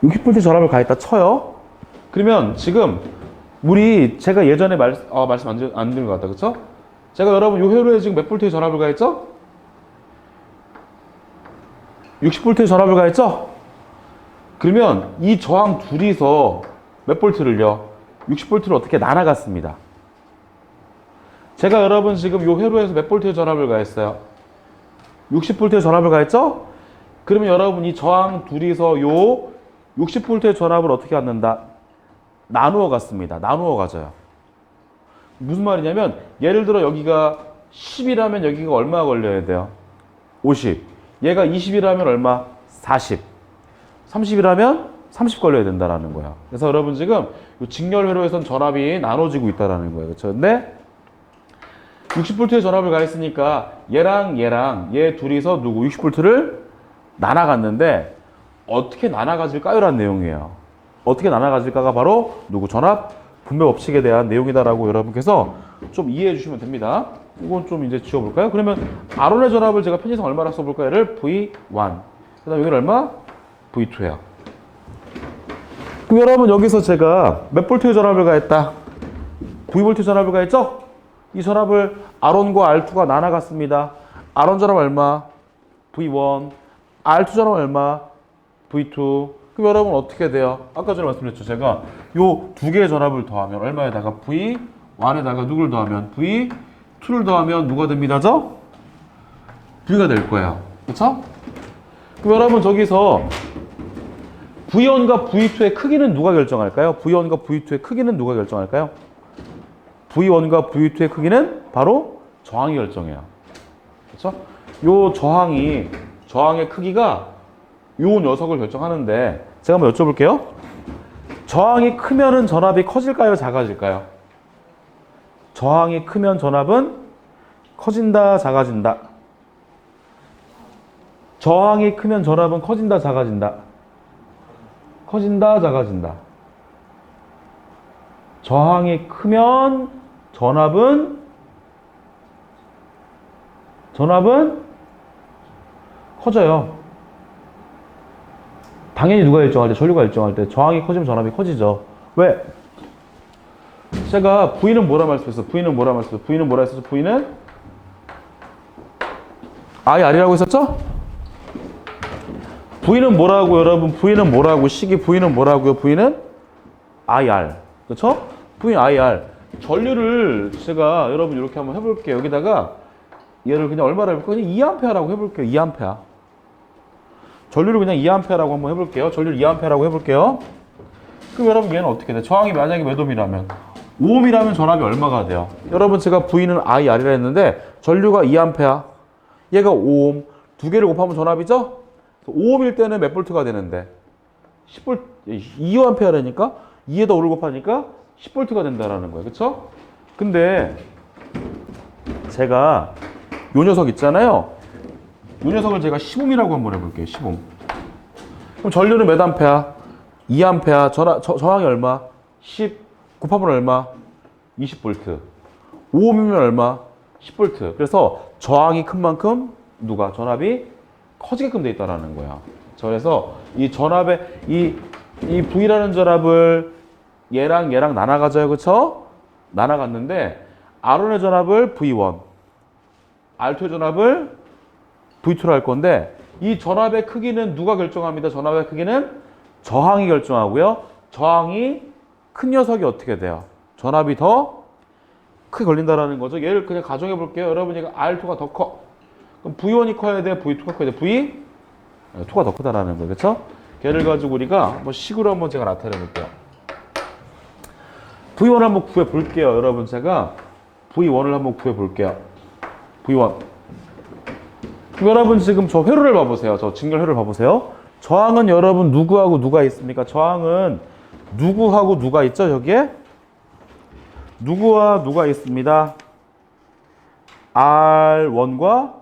60볼트 전압을 가했다 쳐요. 그러면 지금 우리 제가 예전에 말씀 안 드린 것 같다. 그쵸? 제가 여러분 요 회로에 지금 몇 볼트의 전압을 가했죠? 60볼트의 전압을 가했죠? 그러면 이 저항 둘이서 몇 볼트를요? 60볼트를 어떻게 나눠갔습니다. 제가 여러분 지금 요 회로에서 몇 볼트의 전압을 가했어요? 60볼트의 전압을 가했죠? 그러면 여러분 이 저항 둘이서 요 60볼트의 전압을 어떻게 갖는다? 나누어 갔습니다. 나누어 가져요. 무슨 말이냐면 예를 들어 여기가 10이라면 여기가 얼마 걸려야 돼요? 50. 얘가 20이라면 얼마? 40. 30이라면 30 걸려야 된다라는 거야. 그래서 여러분 지금 이 직렬 회로에선 전압이 나눠지고 있다라는 거예요. 그렇죠? 근데 60볼트의 전압을 가했으니까 얘랑 얘 둘이서 누구 60볼트를 나눠갔는데 어떻게 나눠가질까요? 라는 내용이에요. 어떻게 나눠가질까가 바로 누구 전압 분배 법칙에 대한 내용이다라고 여러분께서 좀 이해해 주시면 됩니다. 이건 좀 이제 지워볼까요? 그러면 R1의 전압을 제가 편의상 얼마나 써볼까요? 얘를 V1. 그 다음에 여기는 얼마? V2예요. 그럼 여러분 여기서 제가 몇 볼트의 전압을 가했다? V볼트 전압을 가했죠? 이 전압을 R1과 R2가 나눠갔습니다. R1 전압 얼마? V1. R2 전압 얼마? V2. 그럼 여러분 어떻게 돼요? 아까 전에 말씀드렸죠. 제가 요 두 개의 전압을 더하면 얼마에다가 V1에다가 누구를 더하면 V2를 더하면 누가 됩니다죠? V가 될 거예요. 그렇죠? 그럼 여러분 저기서 V1과 V2의 크기는 누가 결정할까요? V1과 V2의 크기는 누가 결정할까요? V1과 V2의 크기는 바로 저항이 결정해요. 그렇죠? 요 저항의 크기가 요 녀석을 결정하는데 제가 한번 여쭤볼게요. 저항이 크면은 전압이 커질까요? 작아질까요? 저항이 크면 전압은 커진다, 작아진다. 저항이 크면 전압은 커진다, 작아진다. 커진다, 작아진다. 저항이 크면 전압은 커져요. 당연히 누가 일정할 때? 전류가 일정할 때. 저항이 커지면 전압이 커지죠. 왜? 제가 V는 뭐라 말씀했어? V는 뭐라 말씀했어? V는 뭐라 했었죠? V는 IR이라고 했었죠? V는 뭐라고 여러분? V는 뭐라고? 식이 V는 뭐라고요? V는 IR. 그렇죠? V는 IR. 전류를 제가 여러분 이렇게 한번 해볼게요. 여기다가 얘를 그냥 얼마를 해볼까요? 그냥 2A라고 해볼게요. 2A. 전류를 그냥 2A라고 한번 해볼게요. 전류를 2A라고 해볼게요. 그럼 여러분 얘는 어떻게 돼? 저항이 만약에 몇 ohm이라면 5ohm이라면 전압이 얼마가 돼요? 여러분 제가 V는 IR이라 했는데 전류가 2A, 얘가 5ohm. 두 개를 곱하면 전압이죠? 5ohm일 때는 몇 볼트가 되는데 10V, 2A라니까 2에다 5를 곱하니까 10V가 된다라는 거예요. 그쵸? 근데 제가 요 녀석 있잖아요. 요 녀석을 제가 10ohm이라고 한번 해볼게요. 10ohm. 그럼 전류는 몇 암페야? 2A. 저항이 얼마? 10 곱하면 얼마? 20V. 5ohm이면 얼마? 10V. 그래서 저항이 큰 만큼 누가? 전압이 커지게끔 돼 있다는 거야. 그래서 이 전압의 이 V라는 전압을 얘랑 나눠가져요. 그쵸? 나눠갔는데 R1의 전압을 V1, R2의 전압을 V2로 할 건데 이 전압의 크기는 누가 결정합니다. 전압의 크기는 저항이 결정하고요. 저항이 큰 녀석이 어떻게 돼요? 전압이 더 크게 걸린다는 거죠. 얘를 그냥 가정해 볼게요. 여러분 얘가 R2가 더 커. 그럼 V1이 커야 돼? V2가 커야 돼? V2가 더 크다라는 거예요. 그렇죠? 걔를 가지고 우리가 한번 식으로 한번 제가 나타내 볼게요. V1을 한번 구해 볼게요. 여러분 제가 V1을 한번 구해 볼게요. V1. 그럼 여러분 지금 저 회로를 봐보세요. 저 직렬회로를 봐보세요. 저항은 여러분 누구하고 누가 있습니까? 저항은 누구하고 누가 있죠? 여기에? 누구와 누가 있습니다? R1과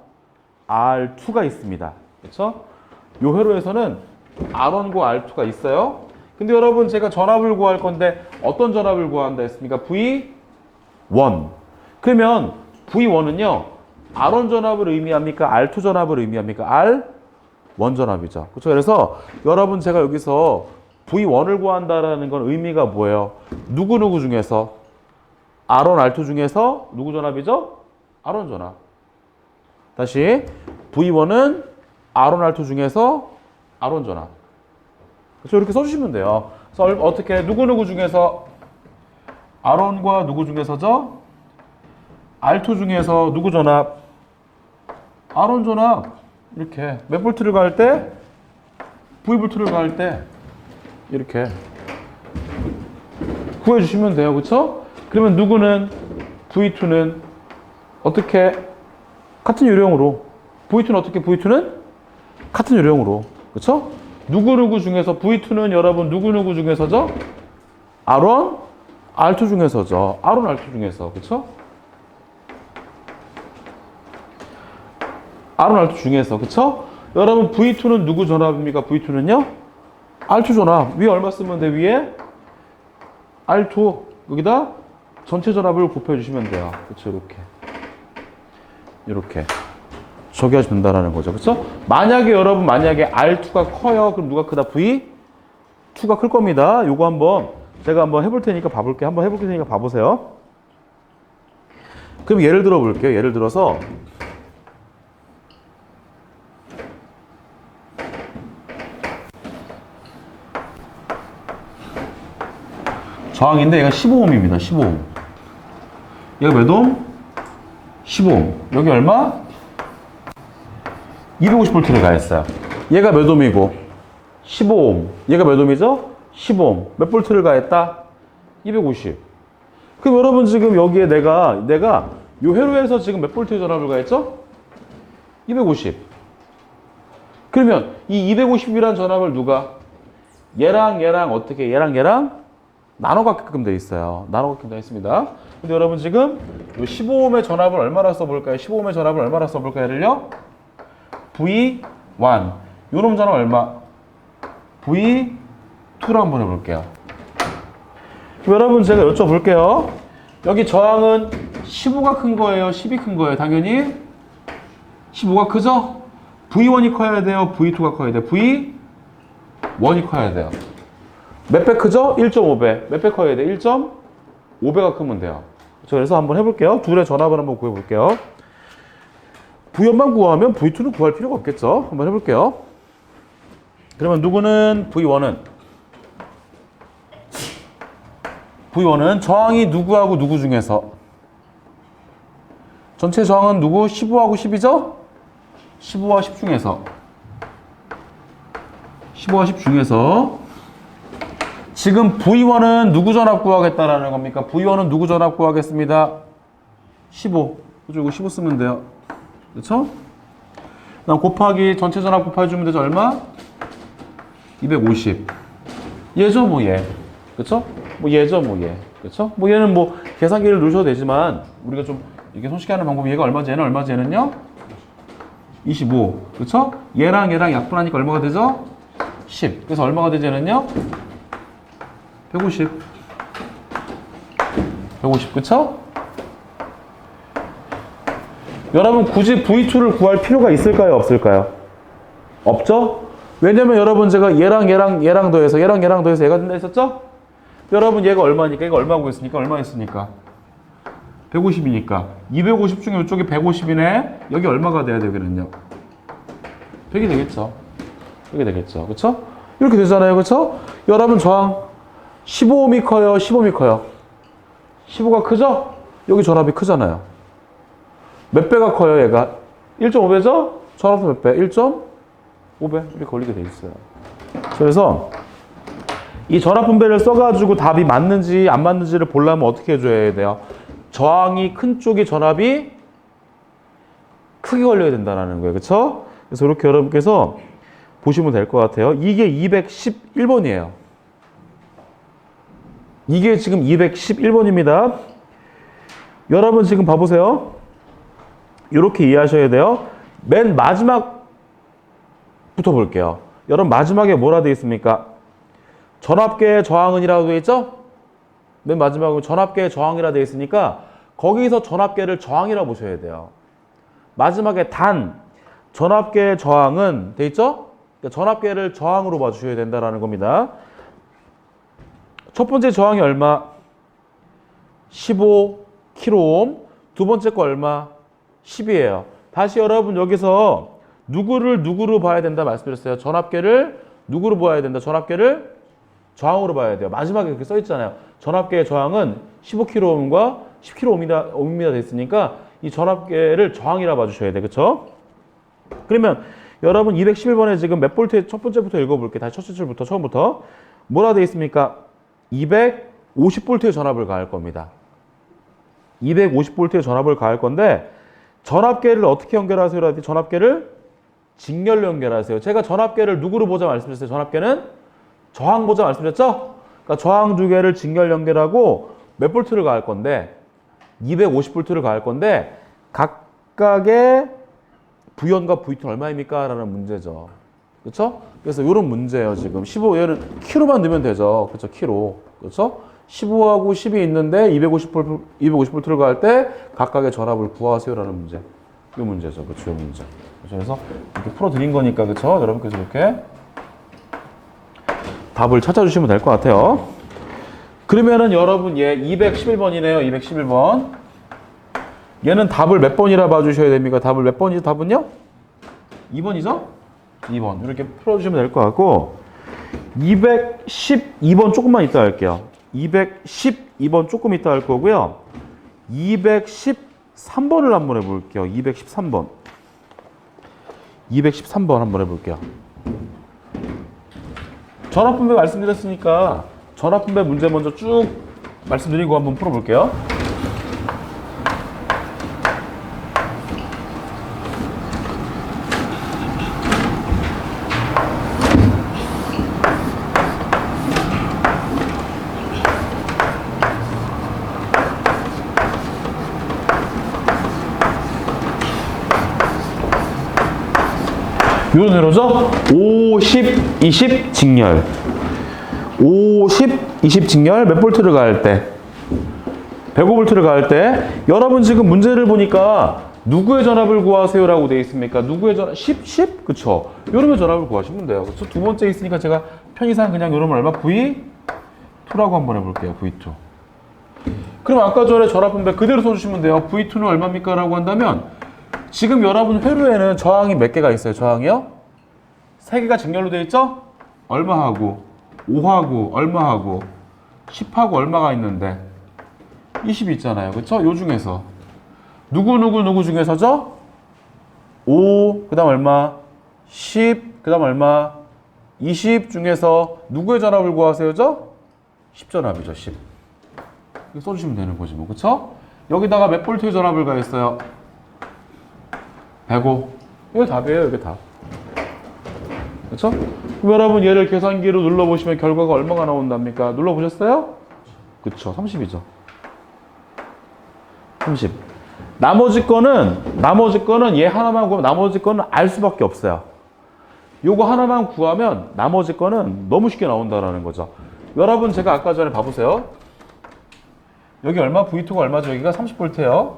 R2가 있습니다. 그렇죠? 요 회로에서는 R1과 R2가 있어요. 근데 여러분 제가 전압을 구할 건데 어떤 전압을 구한다 했습니까? V1. 그러면 V1은요. R1 전압을 의미합니까? R2 전압을 의미합니까? R1 전압이죠. 그렇죠? 그래서 여러분 제가 여기서 V1을 구한다라는 건 의미가 뭐예요? 누구 중에서? R1, R2 중에서 누구 전압이죠? R1 전압. 다시 V1은 R1, R2 중에서 R1 전압. 그렇죠? 이렇게 써주시면 돼요. 그래서 어떻게 누구 중에서 R1과 누구 중에서죠? R2 중에서 누구 전압? R1 전압. 이렇게 몇 볼트를 가할 때? V볼트를 가할 때 이렇게 구해주시면 돼요. 그렇죠? 그러면 누구는 V2는 어떻게 같은 요령으로 V2는 어떻게 V2는 같은 요령으로 그렇죠? 누구 중에서 V2는 여러분 누구 중에서죠? R1, R2 중에서죠. R1, R2 중에서 그렇죠? R1, R2 중에서 그렇죠? 여러분 V2는 누구 전압입니까? V2는요? R2 전압. 위에 얼마 쓰면 돼? 위에 R2 여기다 전체 전압을 곱해주시면 돼요. 그쵸, 이렇게. 저기 하시면 된다는 거죠. 그쵸? 만약에 여러분, R2가 커요. 그럼 누가 크다? V2가 클 겁니다. 요거 제가 한번 해볼 테니까 봐볼게요. 한번 해볼 테니까 봐보세요. 그럼 예를 들어 볼게요. 예를 들어서, 저항인데 얘가 15ohm입니다. 15ohm. 얘가 몇 ohm? 15ohm. 여기 얼마? 250V를 가했어요. 얘가 몇 ohm이고? 15ohm. 얘가 몇 ohm이죠? 15ohm. 몇 볼트를 가했다? 250. 그럼 여러분 지금 여기에 내가 요 회로에서 지금 몇 볼트의 전압을 가했죠? 250. 그러면 이 250이라는 전압을 누가? 얘랑 어떻게? 얘랑 나눠 갖게끔 되어 있어요. 나눠 갖게끔 되어 있습니다. 근데 여러분 지금 요 15ohm의 전압을 얼마나 써볼까요? 15ohm의 전압을 얼마나 써볼까요? 얘를요? V1. 요놈 전압 얼마? V2로 한번 해볼게요. 여러분 제가 여쭤볼게요. 여기 저항은 15가 큰 거예요? 10이 큰 거예요? 당연히 15가 크죠? V1이 커야 돼요? V2가 커야 돼요? V1이 커야 돼요. 몇 배 크죠? 1.5배. 몇 배 커야 돼? 1.5배가 크면 돼요. 그래서 한번 해볼게요. 둘의 전압을 한번 구해볼게요. V1만 구하면 V2는 구할 필요가 없겠죠? 한번 해볼게요. 그러면 누구는 V1은 저항이 누구하고 누구 중에서? 전체 저항은 누구? 15하고 10이죠? 15와 10 중에서 15와 10 중에서 지금 V1은 누구 전압 구하겠다라는 겁니까? V1은 누구 전압 구하겠습니다? 15. 그죠? 이거 15 쓰면 돼요. 그렇죠? 그다음 곱하기 전체 전압 곱해주면 되죠? 얼마? 250. 얘죠, 뭐 얘. 그렇죠? 뭐 얘죠, 뭐 얘. 그렇죠? 뭐 얘는 뭐 계산기를 넣으셔도 되지만 우리가 좀 이게 손쉽게 하는 방법이 얘가 얼마지? 얘는 얼마지? 얘는요? 25. 그렇죠? 얘랑 약분하니까 얼마가 되죠? 10. 그래서 얼마가 되지? 얘는요? 150. 150. 그쵸? 여러분 굳이 V2를 구할 필요가 있을까요? 없을까요? 없죠? 왜냐면 여러분 제가 얘랑 더해서 얘가 된다 했었죠? 여러분 얘가 얼마니까? 얘가 얼마 구했으니까? 얼마 했으니까? 150이니까 250 중에 이쪽이 150이네. 여기 얼마가 돼야 돼요? 여기는요? 100이 되겠죠? 100이 되겠죠? 그쵸? 이렇게 되잖아요. 그쵸? 여러분 저항 15ohm이 커요? 15ohm이 커요? 15가 크죠? 여기 전압이 크잖아요. 몇 배가 커요, 얘가? 1.5배죠? 전압도 몇 배? 1.5배. 이렇게 걸리게 돼 있어요. 그래서 이 전압 분배를 써가지고 답이 맞는지 안 맞는지를 보려면 어떻게 해줘야 돼요? 저항이 큰 쪽이 전압이 크게 걸려야 된다는 거예요. 그쵸? 그래서 이렇게 여러분께서 보시면 될 것 같아요. 이게 211번이에요. 이게 지금 211번입니다. 여러분 지금 봐보세요. 이렇게 이해하셔야 돼요. 맨 마지막부터 볼게요. 여러분 마지막에 뭐라 되어 있습니까? 전압계의 저항은이라고 되어 있죠? 맨 마지막은 전압계의 저항이라 되어 있으니까 거기서 전압계를 저항이라고 보셔야 돼요. 마지막에 단 전압계의 저항은 되어 있죠? 그러니까 전압계를 저항으로 봐주셔야 된다는 겁니다. 첫 번째 저항이 얼마? 15kΩ. 두 번째 거 얼마? 10이에요. 다시 여러분 여기서 누구로 봐야 된다 말씀드렸어요. 전압계를 누구로 봐야 된다? 전압계를 저항으로 봐야 돼요. 마지막에 그렇게 써 있잖아요. 전압계의 저항은 15kΩ과 10kΩ입니다 됐으니까 이 전압계를 저항이라 봐주셔야 돼요. 그렇죠? 그러면 여러분 211번에 지금 몇 볼트의 첫 번째부터 읽어볼게요. 다시 첫 줄부터 처음부터 뭐라 되어 있습니까? 250V의 전압을 가할 겁니다. 250V의 전압을 가할 건데 전압계를 어떻게 연결하세요? 전압계를 직렬로 연결하세요. 제가 전압계를 누구로 보자 말씀드렸어요? 전압계는 저항 보자 말씀드렸죠? 그러니까 저항 두 개를 직렬 연결하고 몇 볼트를 가할 건데 250V를 가할 건데 각각의 V1과 V2는 얼마입니까? 라는 문제죠. 그렇죠? 그래서 이런 문제예요. 지금 15 얘는 키로만 넣으면 되죠. 그렇죠? 키로. 그렇죠? 15하고 10이 있는데 250V 들어갈 때 각각의 전압을 구하세요라는 문제. 이 문제죠. 그렇죠. 이 문제. 그래서 이렇게 풀어드린 거니까 그렇죠. 여러분께서 이렇게 답을 찾아주시면 될 것 같아요. 그러면은 여러분 얘 211번이네요. 211번. 얘는 답을 몇 번이라 봐주셔야 됩니까? 답을 몇 번이죠? 답은요? 2번이죠? 2번. 이렇게 풀어주시면 될 것 같고 212번 조금만 이따 할게요. 212번 조금 이따 할 거고요. 213번을 한번 해볼게요. 213번. 213번 한번 해볼게요. 전압분배 말씀드렸으니까 전압분배 문제 먼저 쭉 말씀드리고 한번 풀어볼게요. 이런 회로죠? 50, 20 직렬. 50, 20 직렬 몇 볼트를 가할 때? 105볼트를 가할 때 여러분 지금 문제를 보니까 누구의 전압을 구하세요라고 되어 있습니까? 누구의 전압? 10, 10? 그쵸? 요놈의 전압을 구하시면 돼요. 그쵸? 두 번째 있으니까 제가 편의상 그냥 요놈 얼마? V2라고 한번 해볼게요. V2. 그럼 아까 전에 전압 분배 그대로 써주시면 돼요. V2는 얼마입니까? 라고 한다면 지금 여러분 회로에는 저항이 몇 개가 있어요? 저항이요? 3개가 직렬로 되어 있죠? 얼마하고 5하고 얼마하고 10하고 얼마가 있는데 20이 있잖아요. 그쵸? 요 중에서 누구 중에서죠? 5, 그 다음 얼마? 10, 그 다음 얼마? 20 중에서 누구의 전압을 구하세요죠? 10전압이죠. 10. 이거 써주시면 되는 거지 뭐. 그쵸? 여기다가 몇 볼트의 전압을 가했어요? 105. 이거 답이에요. 이게 답. 그렇죠? 그럼 여러분 얘를 계산기로 눌러보시면 결과가 얼마가 나온답니까? 눌러보셨어요? 그쵸. 30이죠. 30. 나머지 거는 얘 하나만 구하면 나머지 거는 알 수밖에 없어요. 요거 하나만 구하면 나머지 거는 너무 쉽게 나온다라는 거죠. 여러분 제가 아까 전에 봐보세요. 여기 얼마? V2가 얼마죠? 여기가 30V예요.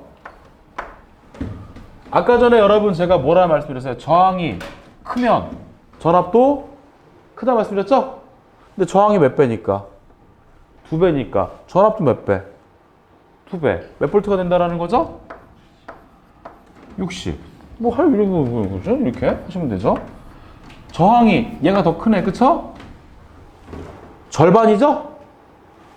아까 전에 여러분 제가 뭐라 말씀드렸어요? 저항이 크면 전압도 크다 말씀드렸죠? 근데 저항이 몇 배니까? 2배니까 전압도 몇 배? 2배. 몇 볼트가 된다라는 거죠? 60. 뭐 할 이런 거죠? 이렇게 하시면 되죠? 저항이 얘가 더 크네. 그쵸? 절반이죠?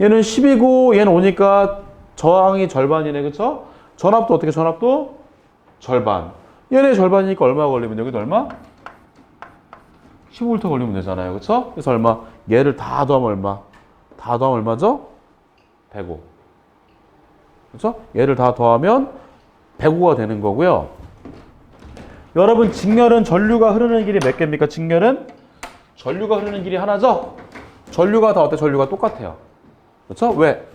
얘는 10이고 얘는 5니까 저항이 절반이네. 그쵸? 전압도 어떻게 전압도 절반. 얘네 절반이니까 얼마 걸리면 여기도 얼마? 15V 걸리면 되잖아요. 그쵸? 그래서 얼마? 얘를 다 더하면 얼마? 다 더하면 얼마죠? 105. 그쵸? 얘를 다 더하면 105가 되는 거고요. 여러분 직렬은 전류가 흐르는 길이 몇 개입니까? 직렬은 전류가 흐르는 길이 하나죠? 전류가 다 어때? 전류가 똑같아요. 그쵸? 왜?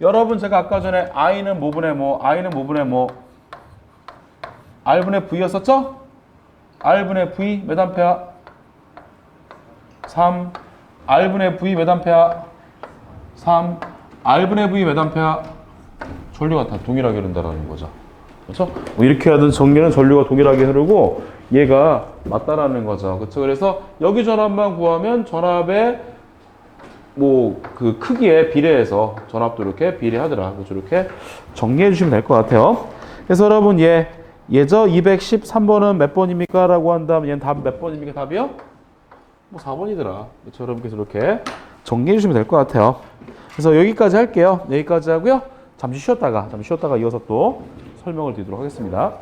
여러분 제가 아까 전에 I는 뭐분의 뭐, I는 뭐분의 뭐 R분의 V였었죠? R분의 V 몇 암페어? 3. R분의 V 몇 암페어? 3. R분의 V 몇 암페어? 전류가 다 동일하게 흐른다는 거죠. 그렇죠? 뭐 이렇게 하든 전기는 전류가 동일하게 흐르고 얘가 맞다라는 거죠. 그렇죠? 그래서 여기 전압만 구하면 전압의 뭐 그 크기에 비례해서 전압도 이렇게 비례하더라. 그렇죠? 이렇게 정리해 주시면 될 것 같아요. 그래서 여러분 얘죠? 213번은 몇 번입니까? 라고 한다면 얘는 답 몇 번입니까? 답이요? 뭐 4번이더라. 그렇죠? 여러분께서 이렇게 정리해 주시면 될 것 같아요. 그래서 여기까지 할게요. 여기까지 하고요. 잠시 쉬었다가 이어서 또 설명을 드리도록 하겠습니다.